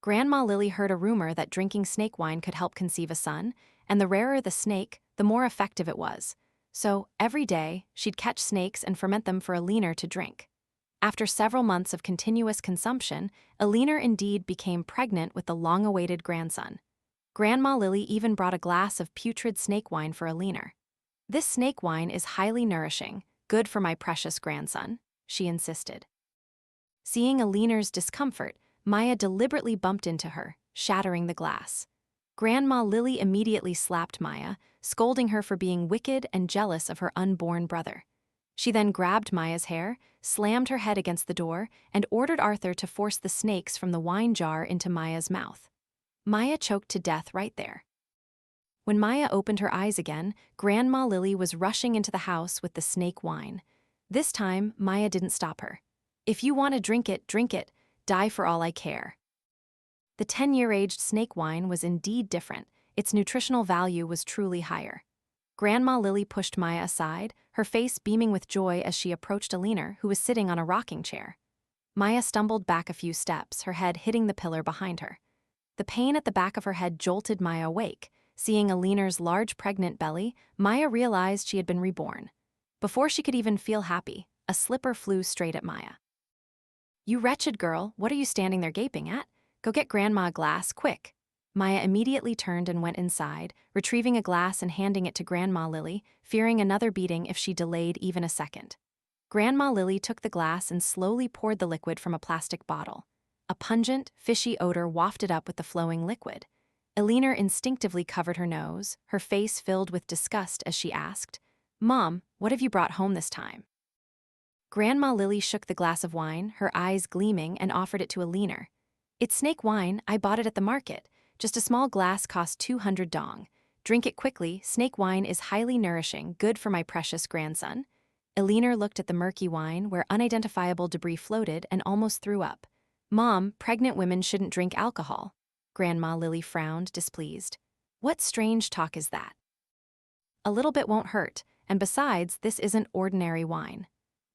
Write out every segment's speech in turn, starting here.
Grandma Lily heard a rumor that drinking snake wine could help conceive a son, and the rarer the snake, the more effective it was. So, every day, she'd catch snakes and ferment them for Alina to drink. After several months of continuous consumption, Alina indeed became pregnant with the long-awaited grandson. Grandma Lily even brought a glass of putrid snake wine for Alina. "This snake wine is highly nourishing, good for my precious grandson," she insisted. Seeing Alina's discomfort, Maya deliberately bumped into her, shattering the glass. Grandma Lily immediately slapped Maya, scolding her for being wicked and jealous of her unborn brother. She then grabbed Maya's hair, slammed her head against the door, and ordered Arthur to force the snakes from the wine jar into Maya's mouth. Maya choked to death right there. When Maya opened her eyes again, Grandma Lily was rushing into the house with the snake wine. This time, Maya didn't stop her. "If you want to drink it, die for all I care." The 10-year-aged snake wine was indeed different. Its nutritional value was truly higher. Grandma Lily pushed Maya aside, her face beaming with joy as she approached Alina, who was sitting on a rocking chair. Maya stumbled back a few steps, her head hitting the pillar behind her. The pain at the back of her head jolted Maya awake. Seeing Alina's large pregnant belly, Maya realized she had been reborn. Before she could even feel happy, a slipper flew straight at Maya. "You wretched girl, what are you standing there gaping at? Go get Grandma a glass, quick." Maya immediately turned and went inside, retrieving a glass and handing it to Grandma Lily, fearing another beating if she delayed even a second. Grandma Lily took the glass and slowly poured the liquid from a plastic bottle. A pungent, fishy odor wafted up with the flowing liquid. Alina instinctively covered her nose, her face filled with disgust as she asked, "Mom, what have you brought home this time?" Grandma Lily shook the glass of wine, her eyes gleaming, and offered it to Alina. "It's snake wine, I bought it at the market. Just a small glass costs 200 dong. Drink it quickly, snake wine is highly nourishing, good for my precious grandson." Alina looked at the murky wine, where unidentifiable debris floated, and almost threw up. "Mom, pregnant women shouldn't drink alcohol." Grandma Lily frowned, displeased. "What strange talk is that? A little bit won't hurt, and besides, this isn't ordinary wine.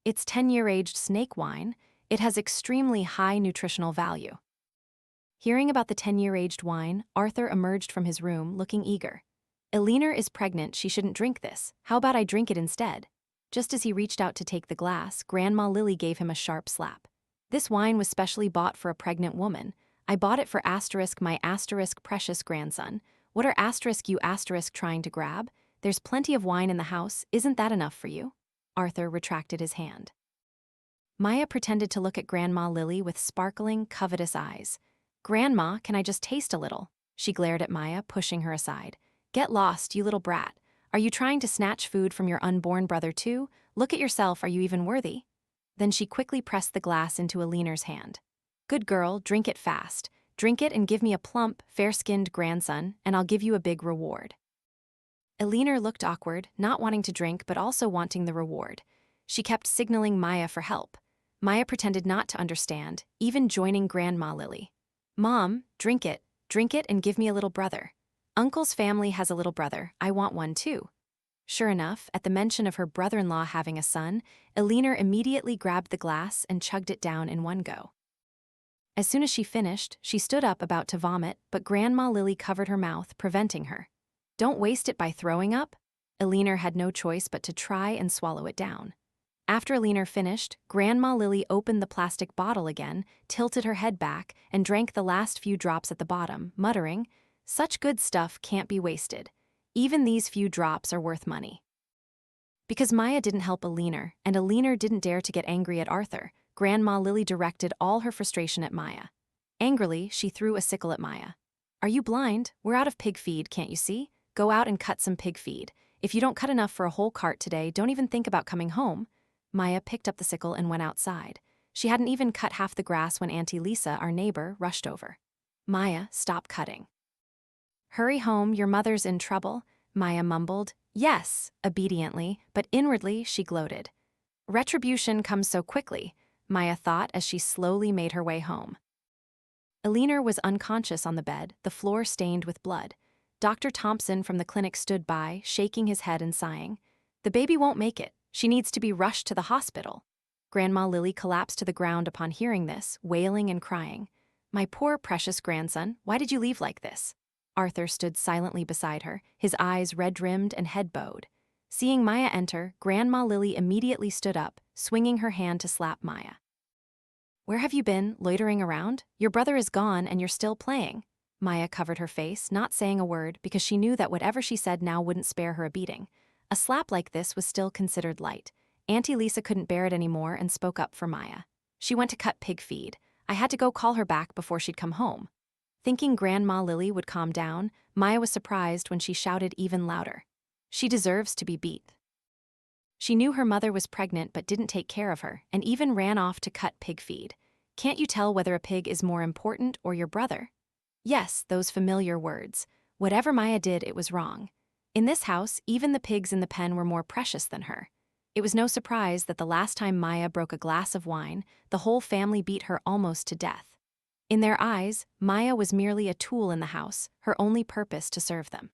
It's 10-year-aged snake wine. It has extremely high nutritional value." Hearing about the 10-year-aged wine, Arthur emerged from his room, looking eager. "Alina is pregnant, she shouldn't drink this. How about I drink it instead?" Just as he reached out to take the glass, Grandma Lily gave him a sharp slap. "This wine was specially bought for a pregnant woman. I bought it for my precious grandson. What are you trying to grab? There's plenty of wine in the house, isn't that enough for you?" Arthur retracted his hand. Maya pretended to look at Grandma Lily with sparkling, covetous eyes. "Grandma, can I just taste a little?" She glared at Maya, pushing her aside. "Get lost, you little brat. Are you trying to snatch food from your unborn brother too? Look at yourself, are you even worthy?" Then she quickly pressed the glass into Alina's hand. "Good girl, drink it fast. Drink it and give me a plump, fair-skinned grandson, and I'll give you a big reward." Alina looked awkward, not wanting to drink but also wanting the reward. She kept signaling Maya for help. Maya pretended not to understand, even joining Grandma Lily. "Mom, drink it and give me a little brother. Uncle's family has a little brother, I want one too." Sure enough, at the mention of her brother-in-law having a son, Alina immediately grabbed the glass and chugged it down in one go. As soon as she finished, she stood up about to vomit, but Grandma Lily covered her mouth, preventing her. "Don't waste it by throwing up." Alina had no choice but to try and swallow it down. After Alina finished, Grandma Lily opened the plastic bottle again, tilted her head back, and drank the last few drops at the bottom, muttering, "Such good stuff can't be wasted. Even these few drops are worth money." Because Maya didn't help Alina, and Alina didn't dare to get angry at Arthur, Grandma Lily directed all her frustration at Maya. Angrily, she threw a sickle at Maya. "Are you blind? We're out of pig feed, can't you see? Go out and cut some pig feed. If you don't cut enough for a whole cart today, don't even think about coming home." Maya picked up the sickle and went outside. She hadn't even cut half the grass when Auntie Lisa, our neighbor, rushed over. "Maya, stop cutting." "Hurry home, your mother's in trouble," Maya mumbled. "Yes," obediently, but inwardly she gloated. Retribution comes so quickly, Maya thought as she slowly made her way home. Alina was unconscious on the bed, the floor stained with blood. Dr. Thompson from the clinic stood by, shaking his head and sighing. "The baby won't make it. She needs to be rushed to the hospital." Grandma Lily collapsed to the ground upon hearing this, wailing and crying. My poor precious grandson, why did you leave like this? Arthur stood silently beside her, his eyes red-rimmed and head bowed. Seeing Maya enter, Grandma Lily immediately stood up, swinging her hand to slap Maya. Where have you been, loitering around? Your brother is gone and you're still playing. Maya covered her face, not saying a word, because she knew that whatever she said now wouldn't spare her a beating. A slap like this was still considered light. Auntie Lisa couldn't bear it anymore and spoke up for Maya. She went to cut pig feed. I had to go call her back before she'd come home. Thinking Grandma Lily would calm down, Maya was surprised when she shouted even louder. She deserves to be beat. She knew her mother was pregnant but didn't take care of her, and even ran off to cut pig feed. Can't you tell whether a pig is more important or your brother? Yes, those familiar words. Whatever Maya did, it was wrong. In this house, even the pigs in the pen were more precious than her. It was no surprise that the last time Maya broke a glass of wine, the whole family beat her almost to death. In their eyes, Maya was merely a tool in the house, her only purpose to serve them.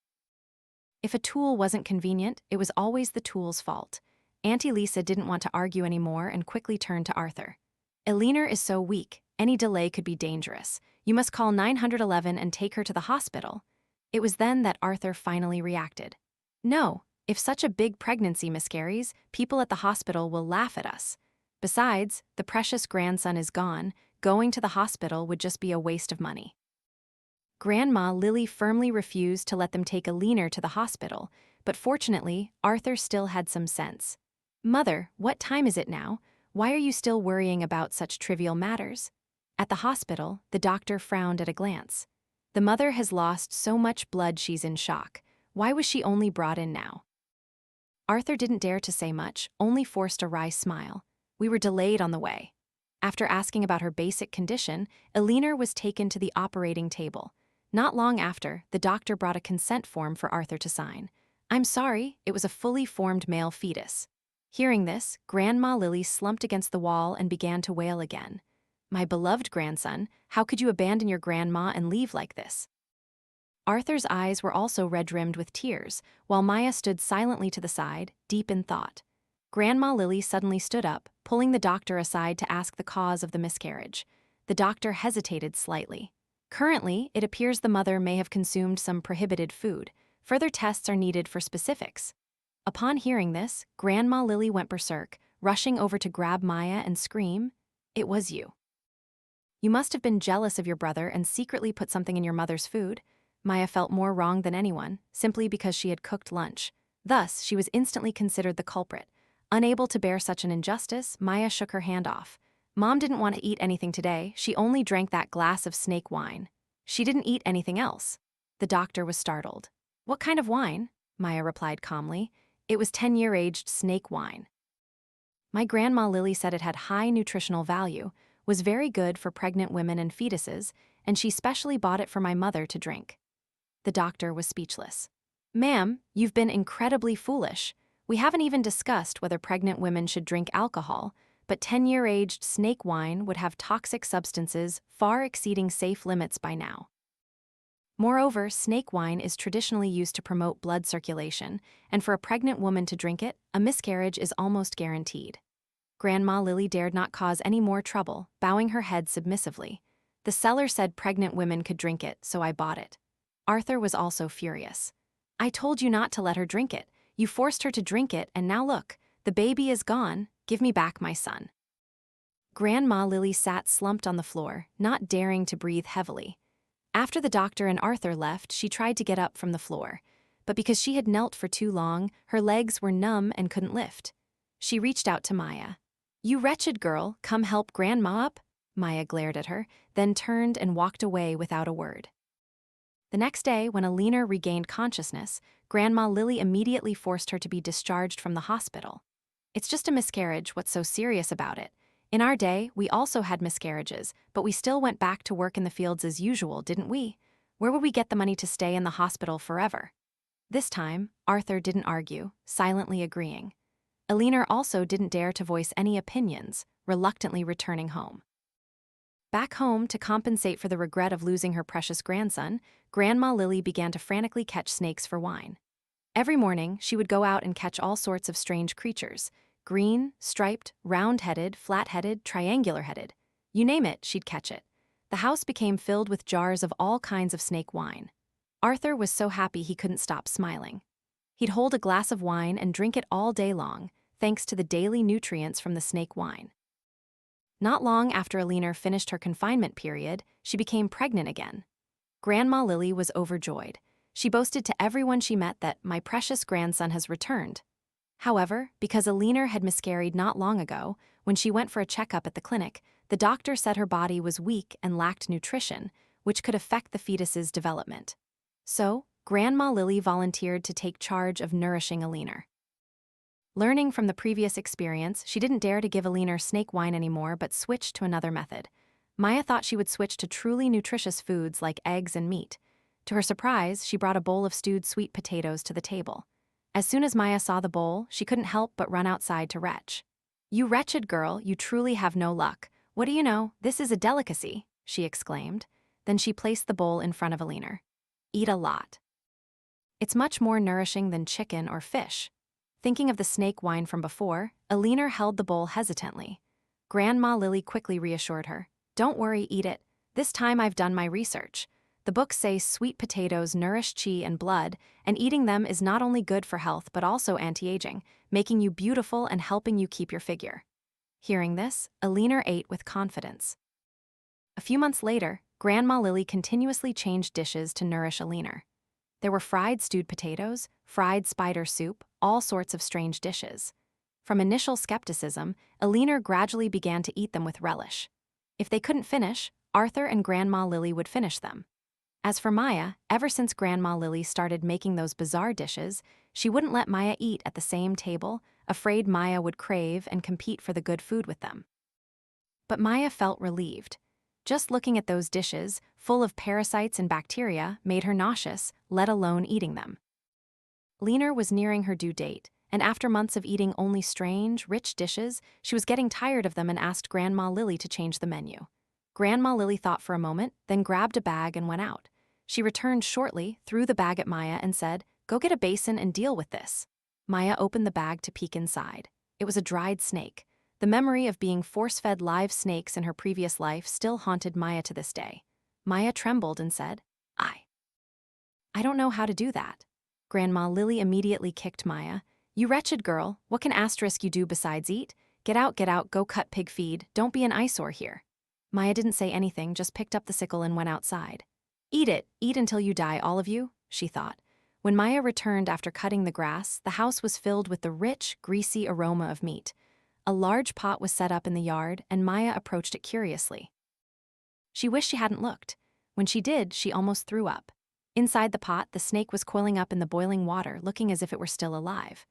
If a tool wasn't convenient, it was always the tool's fault. Auntie Lisa didn't want to argue anymore and quickly turned to Arthur. Eleanor is so weak, any delay could be dangerous. You must call 911 and take her to the hospital. It was then that Arthur finally reacted. No, if such a big pregnancy miscarries, people at the hospital will laugh at us. Besides, the precious grandson is gone, going to the hospital would just be a waste of money. Grandma Lily firmly refused to let them take Eleanor to the hospital, but fortunately, Arthur still had some sense. Mother, what time is it now? Why are you still worrying about such trivial matters? At the hospital, the doctor frowned at a glance. The mother has lost so much blood she's in shock. Why was she only brought in now? Arthur didn't dare to say much, only forced a wry smile. We were delayed on the way. After asking about her basic condition, Eleanor was taken to the operating table. Not long after, the doctor brought a consent form for Arthur to sign. I'm sorry, it was a fully formed male fetus. Hearing this, Grandma Lily slumped against the wall and began to wail again. My beloved grandson, how could you abandon your grandma and leave like this? Arthur's eyes were also red-rimmed with tears, while Maya stood silently to the side, deep in thought. Grandma Lily suddenly stood up, pulling the doctor aside to ask the cause of the miscarriage. The doctor hesitated slightly. Currently, it appears the mother may have consumed some prohibited food. Further tests are needed for specifics. Upon hearing this, Grandma Lily went berserk, rushing over to grab Maya and scream, "It was you. You must have been jealous of your brother and secretly put something in your mother's food." Maya felt more wrong than anyone, simply because she had cooked lunch. Thus, she was instantly considered the culprit. Unable to bear such an injustice, Maya shook her hand off. Mom didn't want to eat anything today, she only drank that glass of snake wine. She didn't eat anything else. The doctor was startled. What kind of wine? Maya replied calmly. It was 10-year-aged snake wine. My Grandma Lily said it had high nutritional value, was very good for pregnant women and fetuses, and she specially bought it for my mother to drink. The doctor was speechless. Ma'am, you've been incredibly foolish. We haven't even discussed whether pregnant women should drink alcohol, but 10-year-aged snake wine would have toxic substances far exceeding safe limits by now. Moreover, snake wine is traditionally used to promote blood circulation, and for a pregnant woman to drink it, a miscarriage is almost guaranteed. Grandma Lily dared not cause any more trouble, bowing her head submissively. The seller said pregnant women could drink it, so I bought it. Arthur was also furious. I told you not to let her drink it. You forced her to drink it, and now look, the baby is gone. Give me back my son. Grandma Lily sat slumped on the floor, not daring to breathe heavily. After the doctor and Arthur left, she tried to get up from the floor, but because she had knelt for too long, her legs were numb and couldn't lift. She reached out to Maya. You wretched girl, come help Grandma up? Maya glared at her, then turned and walked away without a word. The next day, when Eleanor regained consciousness, Grandma Lily immediately forced her to be discharged from the hospital. It's just a miscarriage, what's so serious about it? In our day, we also had miscarriages, but we still went back to work in the fields as usual, didn't we? Where would we get the money to stay in the hospital forever? This time, Arthur didn't argue, silently agreeing. Eleanor also didn't dare to voice any opinions, reluctantly returning home. Back home, to compensate for the regret of losing her precious grandson, Grandma Lily began to frantically catch snakes for wine. Every morning, she would go out and catch all sorts of strange creatures. Green, striped, round-headed, flat-headed, triangular-headed. You name it, she'd catch it. The house became filled with jars of all kinds of snake wine. Arthur was so happy he couldn't stop smiling. He'd hold a glass of wine and drink it all day long, thanks to the daily nutrients from the snake wine. Not long after Alina finished her confinement period, she became pregnant again. Grandma Lily was overjoyed. She boasted to everyone she met that my precious grandson has returned. However, because Alina had miscarried not long ago, when she went for a checkup at the clinic, the doctor said her body was weak and lacked nutrition, which could affect the fetus's development. So, Grandma Lily volunteered to take charge of nourishing Alina. Learning from the previous experience, she didn't dare to give Alina snake wine anymore but switched to another method. Maya thought she would switch to truly nutritious foods like eggs and meat. To her surprise, she brought a bowl of stewed sweet potatoes to the table. As soon as Maya saw the bowl, she couldn't help but run outside to retch. "You wretched girl, you truly have no luck. What do you know, this is a delicacy," she exclaimed. Then she placed the bowl in front of Alina. "Eat a lot. It's much more nourishing than chicken or fish." Thinking of the snake wine from before, Alina held the bowl hesitantly. Grandma Lily quickly reassured her. "Don't worry, eat it. This time I've done my research. The books say sweet potatoes nourish chi and blood, and eating them is not only good for health but also anti-aging, making you beautiful and helping you keep your figure." Hearing this, Alina ate with confidence. A few months later, Grandma Lily continuously changed dishes to nourish Alina. There were fried stewed potatoes, fried spider soup, all sorts of strange dishes. From initial skepticism, Alina gradually began to eat them with relish. If they couldn't finish, Arthur and Grandma Lily would finish them. As for Maya, ever since Grandma Lily started making those bizarre dishes, she wouldn't let Maya eat at the same table, afraid Maya would crave and compete for the good food with them. But Maya felt relieved. Just looking at those dishes, full of parasites and bacteria, made her nauseous, let alone eating them. Alina was nearing her due date, and after months of eating only strange, rich dishes, she was getting tired of them and asked Grandma Lily to change the menu. Grandma Lily thought for a moment, then grabbed a bag and went out. She returned shortly, threw the bag at Maya and said, "Go get a basin and deal with this." Maya opened the bag to peek inside. It was a dried snake. The memory of being force-fed live snakes in her previous life still haunted Maya to this day. Maya trembled and said, I don't know how to do that." Grandma Lily immediately kicked Maya. "You wretched girl, what can you do besides eat? Get out, go cut pig feed, don't be an eyesore here." Maya didn't say anything, just picked up the sickle and went outside. Eat until you die, all of you," she thought. When Maya returned after cutting the grass, the house was filled with the rich, greasy aroma of meat. A large pot was set up in the yard, and Maya approached it curiously. She wished she hadn't looked. When she did, she almost threw up. Inside the pot, the snake was coiling up in the boiling water, looking as if it were still alive.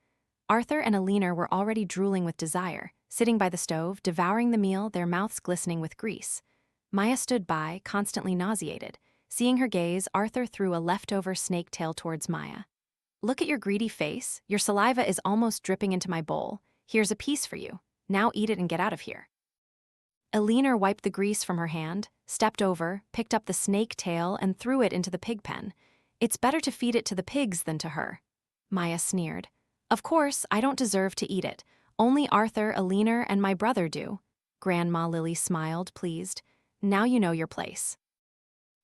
Arthur and Alina were already drooling with desire, sitting by the stove, devouring the meal, their mouths glistening with grease. Maya stood by, constantly nauseated. Seeing her gaze, Arthur threw a leftover snake tail towards Maya. "Look at your greedy face. Your saliva is almost dripping into my bowl. Here's a piece for you. Now eat it and get out of here." Alina wiped the grease from her hand, stepped over, picked up the snake tail, and threw it into the pig pen. "It's better to feed it to the pigs than to her." Maya sneered. "Of course, I don't deserve to eat it. Only Arthur, Alina, and my brother do." Grandma Lily smiled, pleased. "Now you know your place."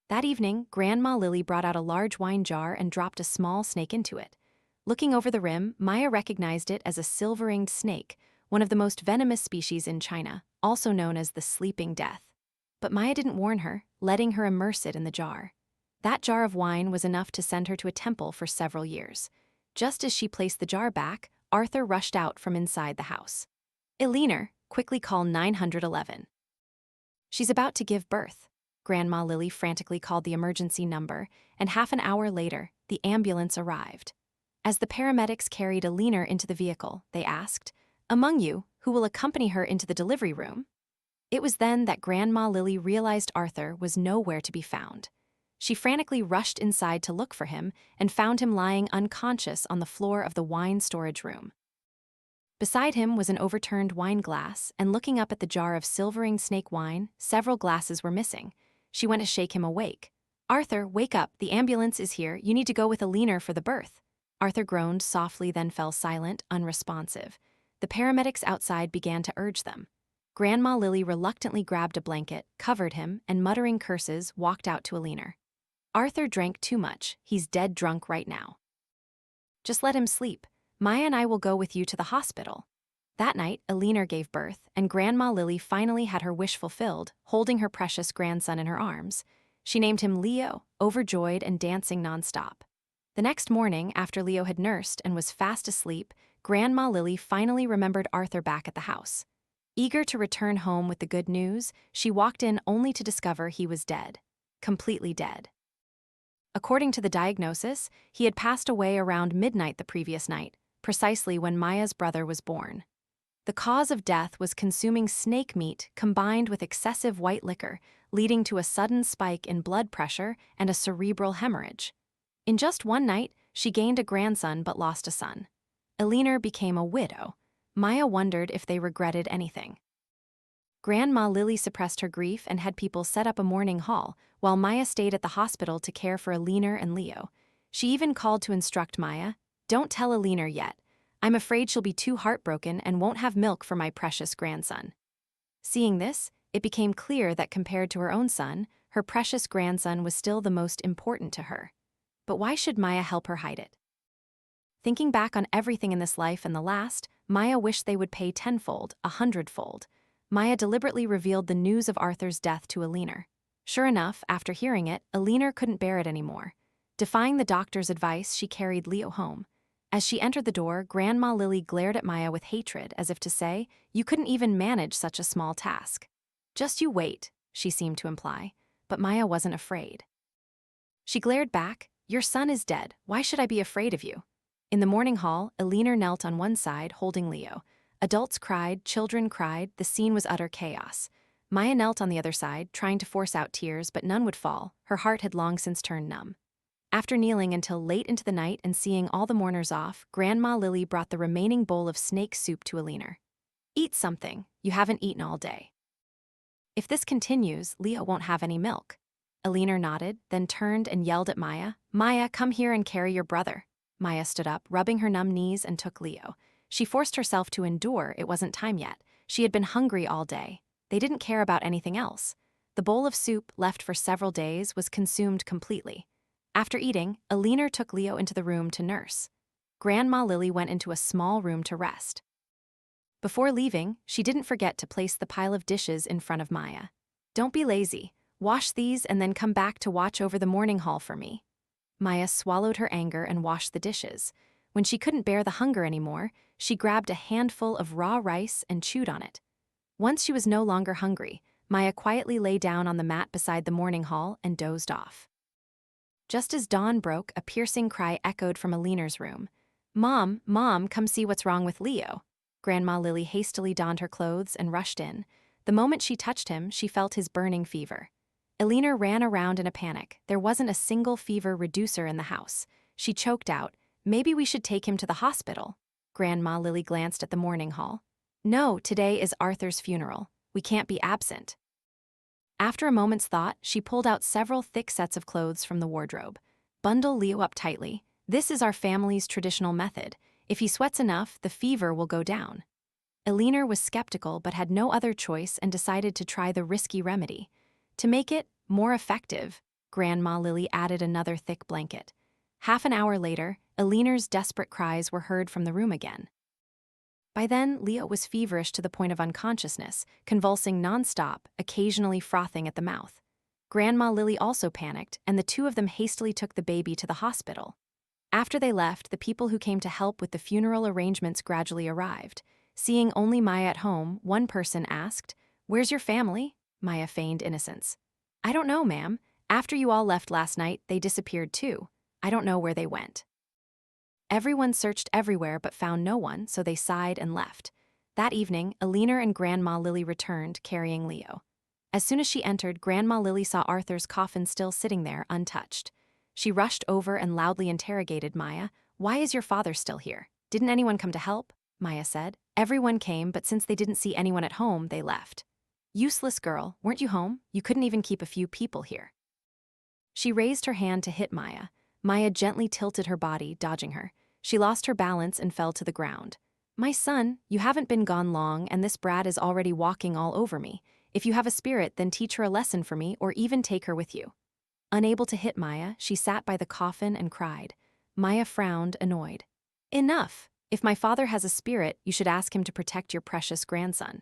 That evening, Grandma Lily brought out a large wine jar and dropped a small snake into it. Looking over the rim, Maya recognized it as a silver-ringed snake, one of the most venomous species in China, also known as the sleeping death. But Maya didn't warn her, letting her immerse it in the jar. That jar of wine was enough to send her to a temple for several years. Just as she placed the jar back, Arthur rushed out from inside the house. "Alina, quickly call 911. She's about to give birth." Grandma Lily frantically called the emergency number, and half an hour later, the ambulance arrived. As the paramedics carried Alina into the vehicle, they asked, "Among you, who will accompany her into the delivery room?" It was then that Grandma Lily realized Arthur was nowhere to be found. She frantically rushed inside to look for him and found him lying unconscious on the floor of the wine storage room. Beside him was an overturned wine glass, and looking up at the jar of silvering snake wine, several glasses were missing. She went to shake him awake. "Arthur, wake up, the ambulance is here, you need to go with Alina for the birth." Arthur groaned softly, then fell silent, unresponsive. The paramedics outside began to urge them. Grandma Lily reluctantly grabbed a blanket, covered him, and muttering curses, walked out to Alina. Arthur drank too much. He's dead drunk right now. Just let him sleep. Maya and I will go with you to the hospital. That night, Alina gave birth, and Grandma Lily finally had her wish fulfilled, holding her precious grandson in her arms. She named him Leo, overjoyed and dancing nonstop. The next morning, after Leo had nursed and was fast asleep, Grandma Lily finally remembered Arthur back at the house. Eager to return home with the good news, she walked in only to discover he was dead. Completely dead. According to the diagnosis, he had passed away around midnight the previous night, precisely when Maya's brother was born. The cause of death was consuming snake meat combined with excessive white liquor, leading to a sudden spike in blood pressure and a cerebral hemorrhage. In just one night, she gained a grandson but lost a son. Alina became a widow. Maya wondered if they regretted anything. Grandma Lily suppressed her grief and had people set up a mourning hall, while Maya stayed at the hospital to care for Alina and Leo. She even called to instruct Maya, "Don't tell Alina yet. I'm afraid she'll be too heartbroken and won't have milk for my precious grandson." Seeing this, it became clear that compared to her own son, her precious grandson was still the most important to her. But why should Maya help her hide it? Thinking back on everything in this life and the last, Maya wished they would pay tenfold, 100-fold. Maya deliberately revealed the news of Arthur's death to Alina. Sure enough, after hearing it, Alina couldn't bear it anymore. Defying the doctor's advice, she carried Leo home. As she entered the door, Grandma Lily glared at Maya with hatred, as if to say, "You couldn't even manage such a small task." "Just you wait," she seemed to imply, but Maya wasn't afraid. She glared back, "Your son is dead. Why should I be afraid of you?" In the morning hall, Alina knelt on one side, holding Leo. Adults cried, children cried, the scene was utter chaos. Maya knelt on the other side, trying to force out tears, but none would fall. Her heart had long since turned numb. After kneeling until late into the night and seeing all the mourners off, Grandma Lily brought the remaining bowl of snake soup to Alina. "Eat something. You haven't eaten all day. If this continues, Leo won't have any milk." Alina nodded, then turned and yelled at Maya, "Maya, come here and carry your brother." Maya stood up, rubbing her numb knees, and took Leo. She forced herself to endure. It wasn't time yet. She had been hungry all day. They didn't care about anything else. The bowl of soup, left for several days, was consumed completely. After eating, Alina took Leo into the room to nurse. Grandma Lily went into a small room to rest. Before leaving, she didn't forget to place the pile of dishes in front of Maya. "Don't be lazy. Wash these and then come back to watch over the mourning hall for me." Maya swallowed her anger and washed the dishes. When she couldn't bear the hunger anymore, she grabbed a handful of raw rice and chewed on it. Once she was no longer hungry, Maya quietly lay down on the mat beside the mourning hall and dozed off. Just as dawn broke, a piercing cry echoed from Alina's room. "Mom, Mom, come see what's wrong with Leo." Grandma Lily hastily donned her clothes and rushed in. The moment she touched him, she felt his burning fever. Alina ran around in a panic. There wasn't a single fever reducer in the house. She choked out, "Maybe we should take him to the hospital." Grandma Lily glanced at the mourning hall. "No, today is Arthur's funeral. We can't be absent." After a moment's thought, she pulled out several thick sets of clothes from the wardrobe. "Bundle Leo up tightly. This is our family's traditional method. If he sweats enough, the fever will go down." Alina was skeptical but had no other choice and decided to try the risky remedy. To make it more effective, Grandma Lily added another thick blanket. Half an hour later, Alina's desperate cries were heard from the room again. By then, Leo was feverish to the point of unconsciousness, convulsing nonstop, occasionally frothing at the mouth. Grandma Lily also panicked, and the two of them hastily took the baby to the hospital. After they left, the people who came to help with the funeral arrangements gradually arrived. Seeing only Maya at home, one person asked, "Where's your family?" Maya feigned innocence. "I don't know, ma'am. After you all left last night, they disappeared too. I don't know where they went." Everyone searched everywhere but found no one, so they sighed and left. That evening, Alina and Grandma Lily returned, carrying Leo. As soon as she entered, Grandma Lily saw Arthur's coffin still sitting there, untouched. She rushed over and loudly interrogated Maya. "Why is your father still here? Didn't anyone come to help?" Maya said. "Everyone came, but since they didn't see anyone at home, they left." "Useless girl, weren't you home? You couldn't even keep a few people here." She raised her hand to hit Maya. Maya gently tilted her body, dodging her. She lost her balance and fell to the ground. "My son, you haven't been gone long and this brat is already walking all over me. If you have a spirit, then teach her a lesson for me or even take her with you." Unable to hit Maya, she sat by the coffin and cried. Maya frowned, annoyed. "Enough! If my father has a spirit, you should ask him to protect your precious grandson.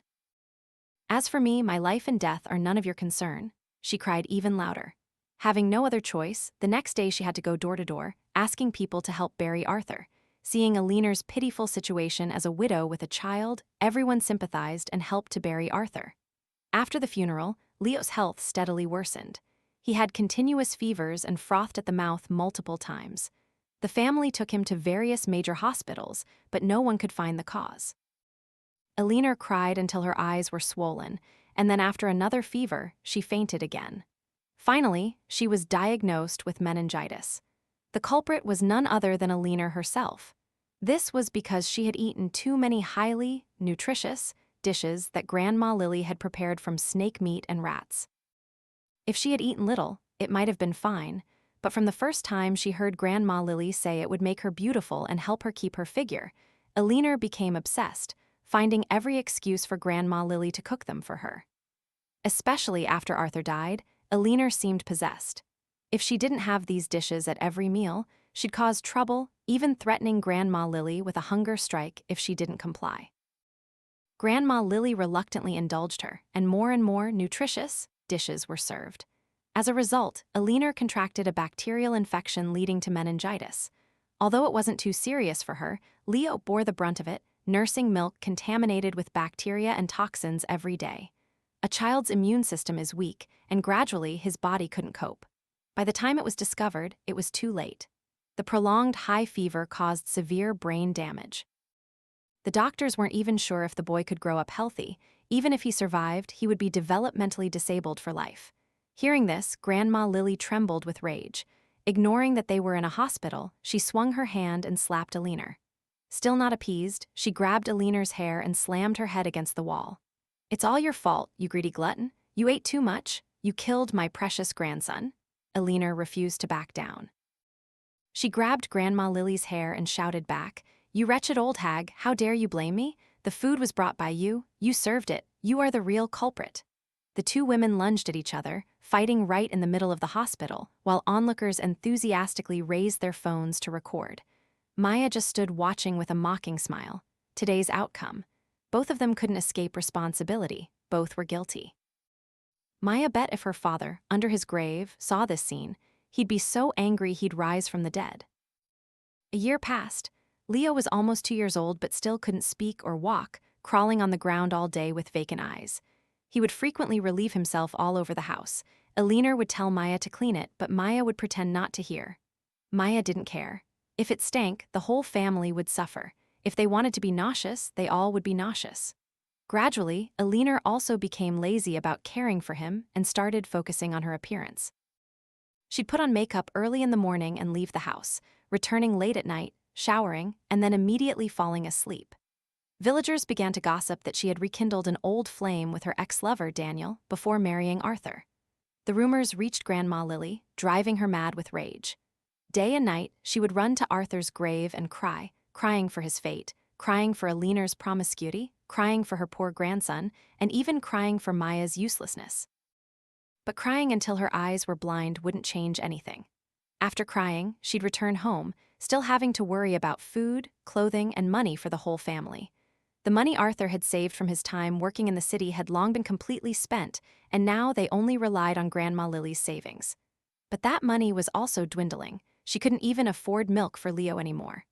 As for me, my life and death are none of your concern," she cried even louder. Having no other choice, the next day she had to go door to door, asking people to help bury Arthur. Seeing Aliner's pitiful situation as a widow with a child, everyone sympathized and helped to bury Arthur. After the funeral, Leo's health steadily worsened. He had continuous fevers and frothed at the mouth multiple times. The family took him to various major hospitals, but no one could find the cause. Aliner cried until her eyes were swollen, and then after another fever, she fainted again. Finally, she was diagnosed with meningitis. The culprit was none other than Aliner herself. This was because she had eaten too many highly nutritious dishes that Grandma Lily had prepared from snake meat and rats. If she had eaten little, it might have been fine, but from the first time she heard Grandma Lily say it would make her beautiful and help her keep her figure, Aliner became obsessed, finding every excuse for Grandma Lily to cook them for her. Especially after Arthur died, Aliner seemed possessed. If she didn't have these dishes at every meal, she'd cause trouble, even threatening Grandma Lily with a hunger strike if she didn't comply. Grandma Lily reluctantly indulged her, and more nutritious dishes were served. As a result, Aliner contracted a bacterial infection leading to meningitis. Although it wasn't too serious for her, Leo bore the brunt of it, nursing milk contaminated with bacteria and toxins every day. A child's immune system is weak, and gradually his body couldn't cope. By the time it was discovered, it was too late. The prolonged high fever caused severe brain damage. The doctors weren't even sure if the boy could grow up healthy. Even if he survived, he would be developmentally disabled for life. Hearing this, Grandma Lily trembled with rage. Ignoring that they were in a hospital, she swung her hand and slapped Aliner. Still not appeased, she grabbed Aliner's hair and slammed her head against the wall. "It's all your fault, you greedy glutton. You ate too much. You killed my precious grandson." Aliner refused to back down. She grabbed Grandma Lily's hair and shouted back, "You wretched old hag, how dare you blame me? The food was brought by you. You served it. You are the real culprit." The two women lunged at each other, fighting right in the middle of the hospital, while onlookers enthusiastically raised their phones to record. Maya just stood watching with a mocking smile. Today's outcome. Both of them couldn't escape responsibility. Both were guilty. Maya bet if her father, under his grave, saw this scene, he'd be so angry he'd rise from the dead. A year passed. Leo was almost 2 years old but still couldn't speak or walk, crawling on the ground all day with vacant eyes. He would frequently relieve himself all over the house. Aliner would tell Maya to clean it, but Maya would pretend not to hear. Maya didn't care. If it stank, the whole family would suffer. If they wanted to be nauseous, they all would be nauseous. Gradually, Aliner also became lazy about caring for him and started focusing on her appearance. She'd put on makeup early in the morning and leave the house, returning late at night, showering, and then immediately falling asleep. Villagers began to gossip that she had rekindled an old flame with her ex-lover, Daniel, before marrying Arthur. The rumors reached Grandma Lily, driving her mad with rage. Day and night, she would run to Arthur's grave and cry, crying for his fate, crying for Aliner's promiscuity, crying for her poor grandson, and even crying for Maya's uselessness. But crying until her eyes were blind wouldn't change anything. After crying, she'd return home, still having to worry about food, clothing, and money for the whole family. The money Arthur had saved from his time working in the city had long been completely spent, and now they only relied on Grandma Lily's savings. But that money was also dwindling. She couldn't even afford milk for Leo anymore.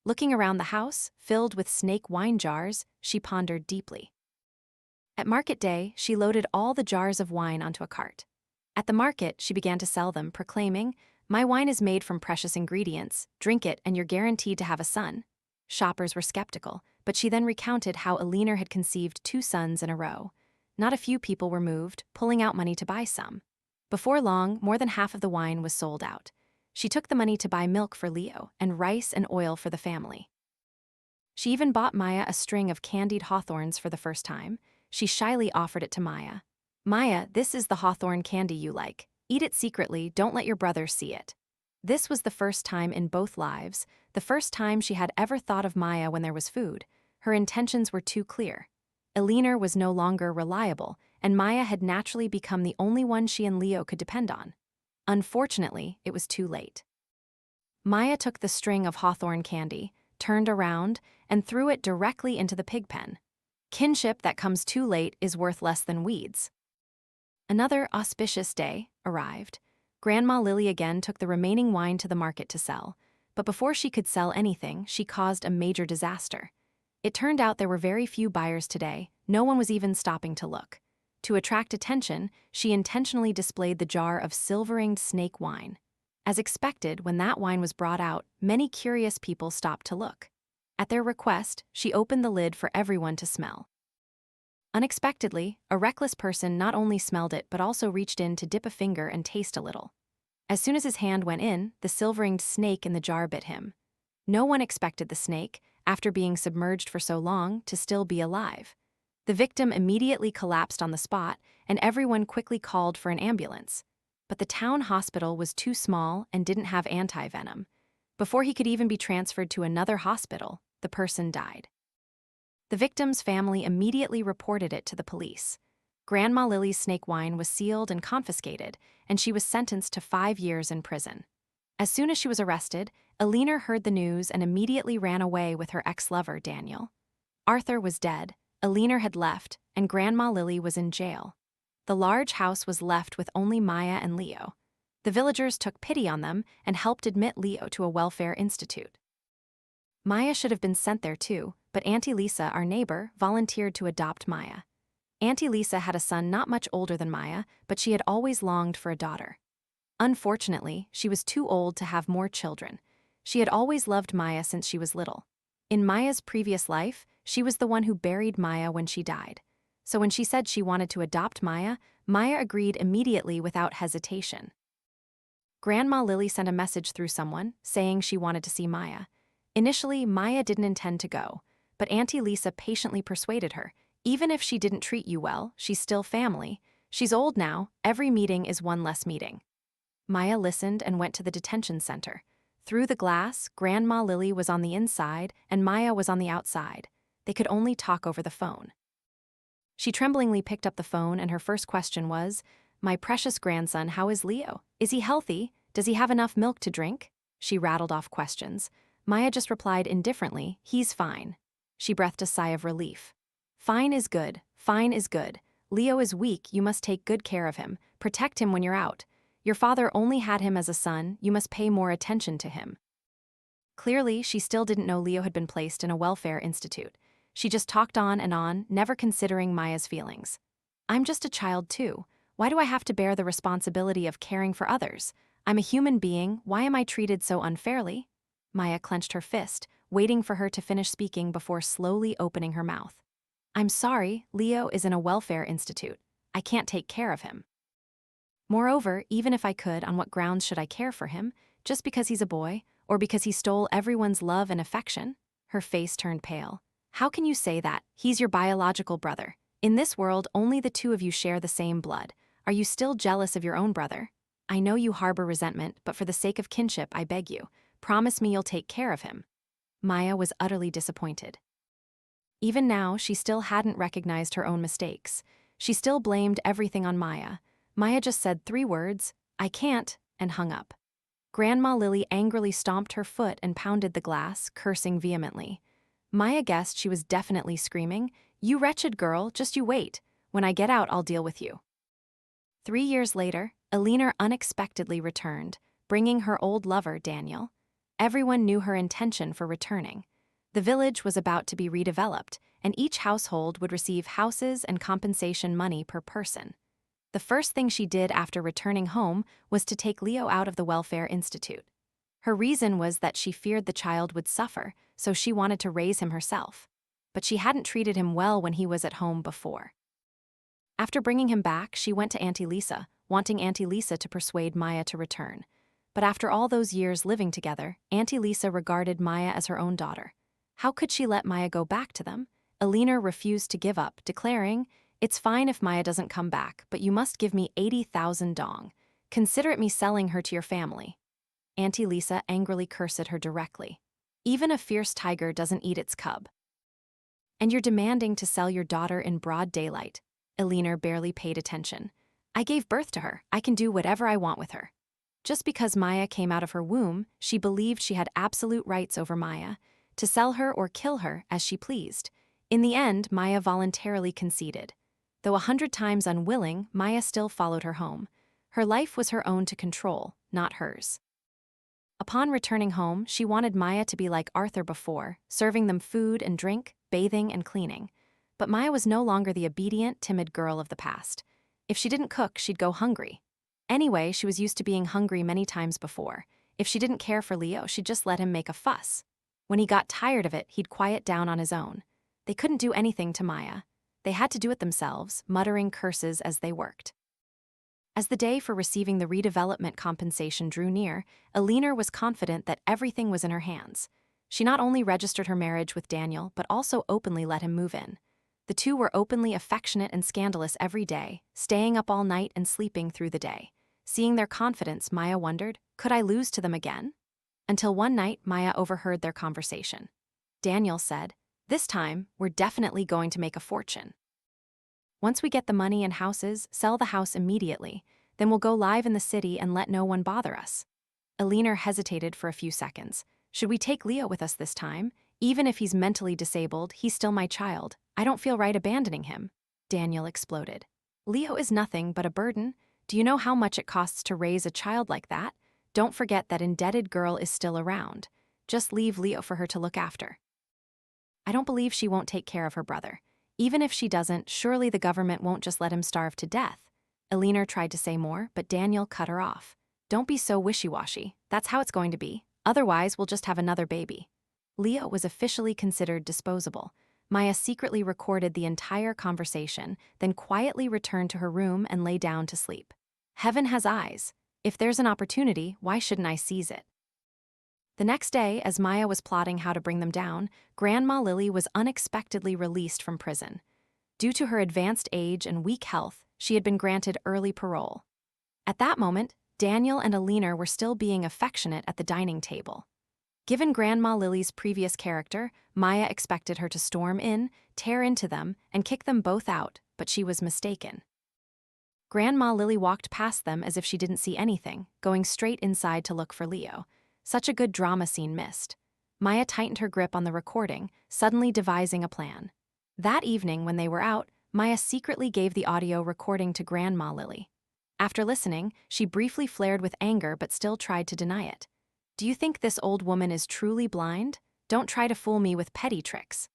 Looking around the house, filled with snake wine jars, she pondered deeply. At market day, she loaded all the jars of wine onto a cart. At the market, she began to sell them, proclaiming, "My wine is made from precious ingredients. Drink it and you're guaranteed to have a son." Shoppers were skeptical, but she then recounted how Aliner had conceived 2 sons in a row. Not a few people were moved, pulling out money to buy some. Before long, more than half of the wine was sold out. She took the money to buy milk for Leo and rice and oil for the family. She even bought Maya a string of candied hawthorns for the first time. She shyly offered it to Maya. "Maya, this is the hawthorn candy you like. Eat it secretly, don't let your brothers see it." This was the first time in both lives, the first time she had ever thought of Maya when there was food. her intentions were too clear. Eleanor was no longer reliable, and Maya had naturally become the only one she and Leo could depend on. Unfortunately, it was too late. Maya took the string of hawthorn candy, turned around, and threw it directly into the pig pen. Kinship that comes too late is worth less than weeds. Another auspicious day arrived. Grandma Lily again took the remaining wine to the market to sell, but before she could sell anything, she caused a major disaster. It turned out there were very few buyers today, no one was even stopping to look. To attract attention, she intentionally displayed the jar of silver-ringed snake wine. As expected, when that wine was brought out, many curious people stopped to look. At their request, she opened the lid for everyone to smell. Unexpectedly, a reckless person not only smelled it but also reached in to dip a finger and taste a little. As soon as his hand went in, the silver-ringed snake in the jar bit him. No one expected the snake, after being submerged for so long, to still be alive. The victim immediately collapsed on the spot, and everyone quickly called for an ambulance. But the town hospital was too small and didn't have anti-venom. Before he could even be transferred to another hospital, the person died. The victim's family immediately reported it to the police. Grandma Lily's snake wine was sealed and confiscated, and she was sentenced to 5 years in prison. As soon as she was arrested, Eleanor heard the news and immediately ran away with her ex-lover, Daniel. Arthur was dead, Eleanor had left, and Grandma Lily was in jail. The large house was left with only Maya and Leo. The villagers took pity on them and helped admit Leo to a welfare institute. Maya should have been sent there too, but Auntie Lisa, our neighbor, volunteered to adopt Maya. Auntie Lisa had a son not much older than Maya, but she had always longed for a daughter. Unfortunately, she was too old to have more children. She had always loved Maya since she was little. In Maya's previous life, she was the one who buried Maya when she died. So when she said she wanted to adopt Maya, Maya agreed immediately without hesitation. Grandma Lily sent a message through someone, saying she wanted to see Maya. Initially, Maya didn't intend to go, but Auntie Lisa patiently persuaded her. Even if she didn't treat you well, she's still family. She's old now, every meeting is one less meeting. Maya listened and went to the detention center. Through the glass, Grandma Lily was on the inside and Maya was on the outside. They could only talk over the phone. She tremblingly picked up the phone and her first question was, "My precious grandson, how is Leo? Is he healthy? Does he have enough milk to drink?" She rattled off questions. Maya just replied indifferently, "He's fine." She breathed a sigh of relief. "Fine is good, fine is good. Leo is weak, you must take good care of him. Protect him when you're out. Your father only had him as a son, you must pay more attention to him." Clearly, she still didn't know Leo had been placed in a welfare institute. She just talked on, never considering Maya's feelings. "I'm just a child too. Why do I have to bear the responsibility of caring for others? I'm a human being, why am I treated so unfairly?" Maya clenched her fist, waiting for her to finish speaking before slowly opening her mouth. "I'm sorry, Leo is in a welfare institute. I can't take care of him. Moreover, even if I could, on what grounds should I care for him? Just because he's a boy, or because he stole everyone's love and affection?" Her face turned pale. "How can you say that? He's your biological brother. In this world, only the two of you share the same blood. Are you still jealous of your own brother? I know you harbor resentment, but for the sake of kinship, I beg you, promise me you'll take care of him." Maya was utterly disappointed. Even now, she still hadn't recognized her own mistakes. She still blamed everything on Maya. Maya just said 3 words, "I can't," and hung up. Grandma Lily angrily stomped her foot and pounded the glass, cursing vehemently. Maya guessed she was definitely screaming, "You wretched girl, just you wait. When I get out, I'll deal with you." 3 years later, Eleanor unexpectedly returned, bringing her old lover, Daniel. Everyone knew her intention for returning. The village was about to be redeveloped, and each household would receive houses and compensation money per person. The first thing she did after returning home was to take Leo out of the welfare institute. Her reason was that she feared the child would suffer, so she wanted to raise him herself. But she hadn't treated him well when he was at home before. After bringing him back, she went to Auntie Lisa, wanting Auntie Lisa to persuade Maya to return. But after all those years living together, Auntie Lisa regarded Maya as her own daughter. How could she let Maya go back to them? Eleanor refused to give up, declaring, "It's fine if Maya doesn't come back, but you must give me 80,000 dong. Consider it me selling her to your family." Auntie Lisa angrily cursed her directly. "Even a fierce tiger doesn't eat its cub." And you're demanding to sell your daughter in broad daylight. Elena barely paid attention. I gave birth to her. I can do whatever I want with her. Just because Maya came out of her womb, she believed she had absolute rights over Maya, to sell her or kill her as she pleased. In the end, Maya voluntarily conceded. Though 100 times unwilling, Maya still followed her home. Her life was her own to control, not hers. Upon returning home, she wanted Maya to be like Arthur before, serving them food and drink, bathing and cleaning. But Maya was no longer the obedient, timid girl of the past. If she didn't cook, she'd go hungry. Anyway, she was used to being hungry many times before. If she didn't care for Leo, she'd just let him make a fuss. When he got tired of it, he'd quiet down on his own. They couldn't do anything to Maya. They had to do it themselves, muttering curses as they worked. As the day for receiving the redevelopment compensation drew near, Elena was confident that everything was in her hands. She not only registered her marriage with Daniel, but also openly let him move in. The two were openly affectionate and scandalous every day, staying up all night and sleeping through the day. Seeing their confidence, Maya wondered, could I lose to them again? Until one night, Maya overheard their conversation. Daniel said, "This time, we're definitely going to make a fortune. Once we get the money and houses, sell the house immediately. Then we'll go live in the city and let no one bother us." Elena hesitated for a few seconds. Should we take Leo with us this time? Even if he's mentally disabled, he's still my child. I don't feel right abandoning him. Daniel exploded. Leo is nothing but a burden. Do you know how much it costs to raise a child like that? Don't forget that indebted girl is still around. Just leave Leo for her to look after. I don't believe she won't take care of her brother. Even if she doesn't, surely the government won't just let him starve to death. Elena tried to say more, but Daniel cut her off. Don't be so wishy-washy. That's how it's going to be. Otherwise, we'll just have another baby. Leo was officially considered disposable. Maya secretly recorded the entire conversation, then quietly returned to her room and lay down to sleep. Heaven has eyes. If there's an opportunity, why shouldn't I seize it? The next day, as Maya was plotting how to bring them down, Grandma Lily was unexpectedly released from prison. Due to her advanced age and weak health, she had been granted early parole. At that moment, Daniel and Elena were still being affectionate at the dining table. Given Grandma Lily's previous character, Maya expected her to storm in, tear into them, and kick them both out, but she was mistaken. Grandma Lily walked past them as if she didn't see anything, going straight inside to look for Leo. Such a good drama scene missed. Maya tightened her grip on the recording, suddenly devising a plan. That evening, when they were out, Maya secretly gave the audio recording to Grandma Lily. After listening, she briefly flared with anger but still tried to deny it. Do you think this old woman is truly blind? Don't try to fool me with petty tricks.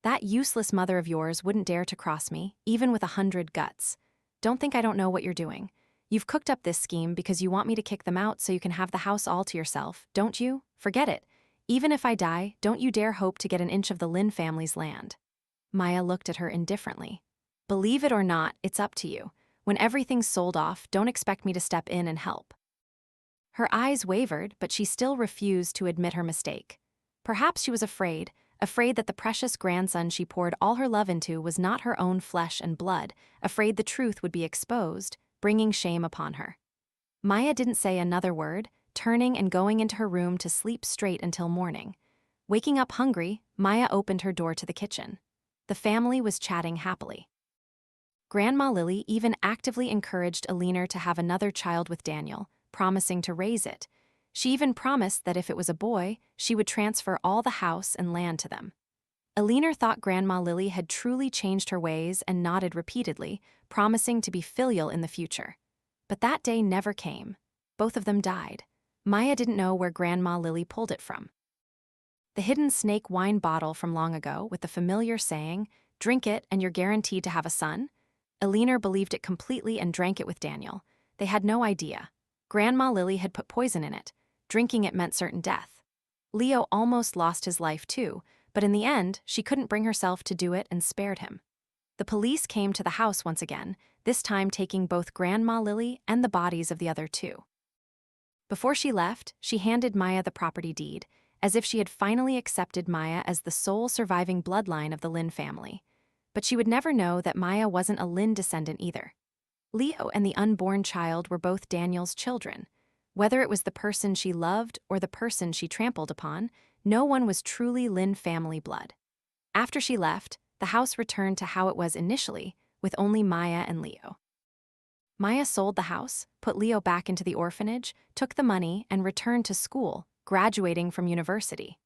That useless mother of yours wouldn't dare to cross me, even with 100 guts. Don't think I don't know what you're doing. You've cooked up this scheme because you want me to kick them out so you can have the house all to yourself, don't you? Forget it. Even if I die, don't you dare hope to get an inch of the Lin family's land. Maya looked at her indifferently. Believe it or not, it's up to you. When everything's sold off, don't expect me to step in and help. Her eyes wavered, but she still refused to admit her mistake. Perhaps she was afraid that the precious grandson she poured all her love into was not her own flesh and blood, afraid the truth would be exposed, bringing shame upon her. Maya didn't say another word, turning and going into her room to sleep straight until morning. Waking up hungry, Maya opened her door to the kitchen. The family was chatting happily. Grandma Lily even actively encouraged Elena to have another child with Daniel, promising to raise it. She even promised that if it was a boy, she would transfer all the house and land to them. Elena thought Grandma Lily had truly changed her ways and nodded repeatedly, promising to be filial in the future. But that day never came. Both of them died. Maya didn't know where Grandma Lily pulled it from. The hidden snake wine bottle from long ago with the familiar saying, "Drink it and you're guaranteed to have a son?" Elena believed it completely and drank it with Daniel. They had no idea. Grandma Lily had put poison in it. Drinking it meant certain death. Leo almost lost his life too, but in the end, she couldn't bring herself to do it and spared him. The police came to the house once again, this time taking both Grandma Lily and the bodies of the other two. Before she left, she handed Maya the property deed, as if she had finally accepted Maya as the sole surviving bloodline of the Lin family. But she would never know that Maya wasn't a Lin descendant either. Leo and the unborn child were both Daniel's children. Whether it was the person she loved or the person she trampled upon, no one was truly Lin family blood. After she left, the house returned to how it was initially, with only Maya and Leo. Maya sold the house, put Leo back into the orphanage, took the money, and returned to school, graduating from university.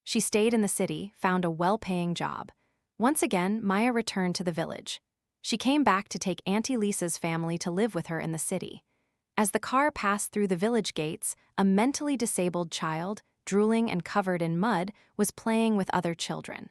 She stayed in the city, found a well-paying job. Once again, Maya returned to the village. She came back to take Auntie Lisa's family to live with her in the city. As the car passed through the village gates, a mentally disabled child, drooling and covered in mud, was playing with other children.